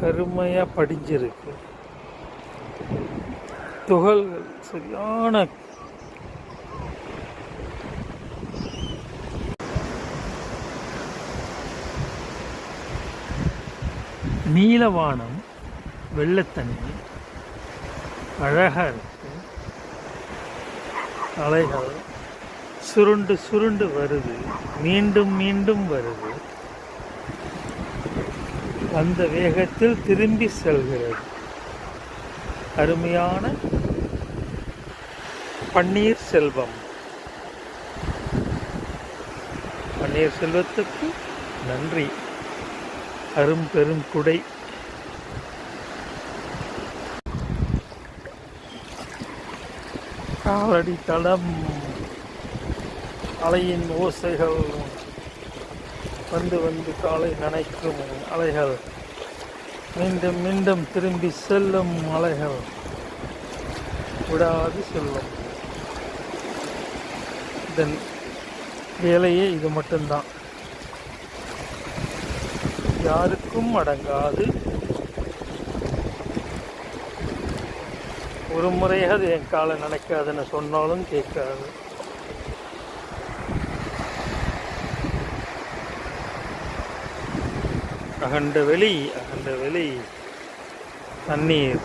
கருமையாக படிஞ்சிருக்கு. துகள்கள் சரியான நீலவானம், வெள்ளத்தண்ணி அழகாக இருக்கு. அலைகள் சுருண்டு சுருண்டு வருது, மீண்டும் மீண்டும் வருது. அந்த வேகத்தில் திரும்பி செல்கிறது. அருமையான பன்னீர் செல்வம். பன்னீர் செல்வத்துக்கு நன்றி. அரும்பெரும் குடை. காலடி தடம், அலையின் ஓசைகள், வந்து வந்து காலை நனைக்கும் அலைகள், மீண்டும் மீண்டும் திரும்பி செல்லும் அலைகள், விடாது செல்லும். இதன் வேலையே இது மட்டும்தான். யாருக்கும் அடங்காது. ஒரு முறையாவது என் காலை நினைக்காதுன்னு சொன்னாலும் கேட்காது. அகண்ட வெளி, அகண்ட வெளி, தண்ணீர்